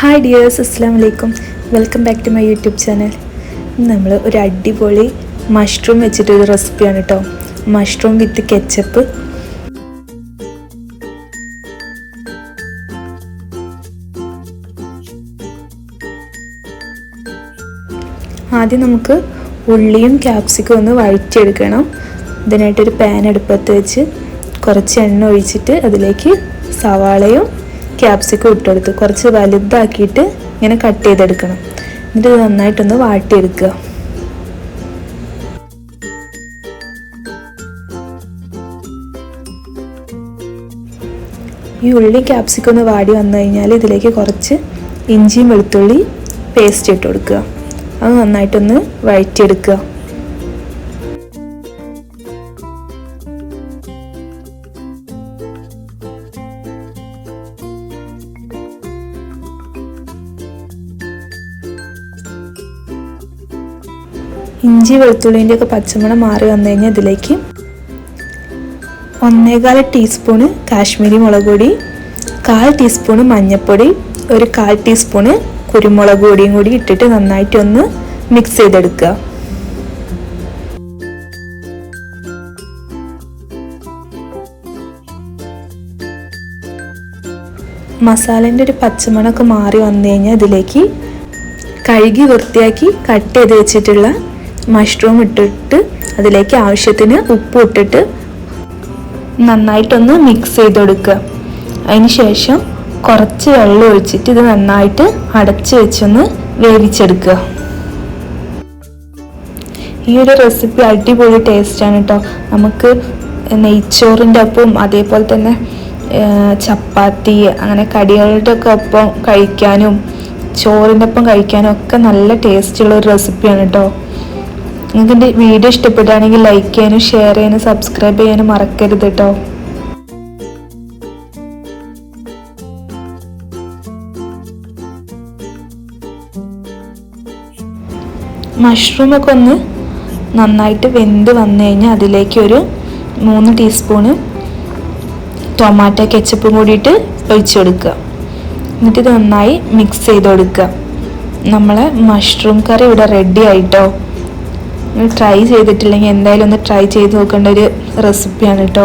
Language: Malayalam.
ഹായ് ഡിയേഴ്സ്, അസ്സലാമു അലൈക്കും. Welcome back to my YouTube channel. നമ്മൾ ഒരു അടിപൊളി മഷ്റൂം വെച്ചിട്ടൊരു റെസിപ്പിയാണ് കേട്ടോ. Mushroom with ketchup. ആദ്യം നമുക്ക് ഉള്ളിയും ക്യാപ്സിക്കും ഒന്ന് വഴറ്റിയെടുക്കണം. ഇതിനായിട്ടൊരു പാൻ അടുപ്പത്ത് വെച്ച് കുറച്ച് എണ്ണ ഒഴിച്ചിട്ട് അതിലേക്ക് സവാളയും ക്യാപ്സിക്കും ഇട്ടെടുത്ത് കുറച്ച് വലുതാക്കിയിട്ട് ഇങ്ങനെ കട്ട് ചെയ്തെടുക്കണം. എന്നിട്ട് ഇത് നന്നായിട്ടൊന്ന് വാട്ടിയെടുക്കുക. ഈ ഉള്ളി ക്യാപ്സിക്കം ഒന്ന് വാടി വന്നു കഴിഞ്ഞാൽ ഇതിലേക്ക് കുറച്ച് ഇഞ്ചിയും വെളുത്തുള്ളി പേസ്റ്റ് ഇട്ട് കൊടുക്കുക. അത് നന്നായിട്ടൊന്ന് വഴറ്റിയെടുക്കുക. ഇഞ്ചി വെളുത്തുള്ളിൻ്റെ ഒക്കെ പച്ചമണം മാറി വന്നു കഴിഞ്ഞാൽ ഇതിലേക്ക് 1.25 ടീസ്പൂണ് കാശ്മീരി മുളക് പൊടി, 1/4 ടീസ്പൂണ് മഞ്ഞൾപ്പൊടി, ഒരു 1/4 ടീസ്പൂണ് കുരുമുളക് പൊടിയും കൂടി ഇട്ടിട്ട് നന്നായിട്ടൊന്ന് മിക്സ് ചെയ്തെടുക്കുക. മസാലേൻ്റെ ഒരു പച്ചമണമൊക്കെ മാറി വന്നു കഴിഞ്ഞാൽ ഇതിലേക്ക് കഴുകി വൃത്തിയാക്കി കട്ട് ചെയ്ത് വെച്ചിട്ടുള്ള മഷ്റൂം ഇട്ടിട്ട് അതിലേക്ക് ആവശ്യത്തിന് ഉപ്പ് ഇട്ടിട്ട് നന്നായിട്ടൊന്ന് മിക്സ് ചെയ്ത് കൊടുക്കുക. അതിന് ശേഷം കുറച്ച് വെള്ളം ഒഴിച്ചിട്ട് ഇത് നന്നായിട്ട് അടച്ച് വെച്ചൊന്ന് വേവിച്ചെടുക്കുക. ഈ ഒരു റെസിപ്പി അടിപൊളി ടേസ്റ്റാണ് കേട്ടോ. നമുക്ക് നെയ്ച്ചോറിൻ്റെ ഒപ്പം അതേപോലെ തന്നെ ചപ്പാത്തി അങ്ങനെ കടികളുടെ ഒക്കെ ഒപ്പം കഴിക്കാനും ചോറിൻ്റെ ഒപ്പം കഴിക്കാനും ഒക്കെ നല്ല ടേസ്റ്റുള്ള ഒരു റെസിപ്പിയാണ് കേട്ടോ. നിങ്ങൾക്ക് എൻ്റെ വീഡിയോ ഇഷ്ടപ്പെടുകയാണെങ്കിൽ ലൈക്ക് ചെയ്യാനും ഷെയർ ചെയ്യാനും സബ്സ്ക്രൈബ് ചെയ്യാനും മറക്കരുത് കേട്ടോ. മഷ്റൂമൊക്കെ ഒന്ന് നന്നായിട്ട് വെന്ത് വന്നു കഴിഞ്ഞാൽ അതിലേക്ക് ഒരു 3 ടീസ്പൂണ് ടൊമാറ്റോ കെച്ചപ്പും കൂടിയിട്ട് ഒഴിച്ചു കൊടുക്കുക. എന്നിട്ട് ഇത് നന്നായി മിക്സ് ചെയ്ത് കൊടുക്കുക. നമ്മളെ മഷ്റൂം കറി ഇവിടെ റെഡി ആയിട്ടോ. ട്രൈ ചെയ്തിട്ടില്ലെങ്കിൽ എന്തായാലും ഒന്ന് ട്രൈ ചെയ്ത് നോക്കേണ്ട ഒരു റെസിപ്പിയാണ് കേട്ടോ.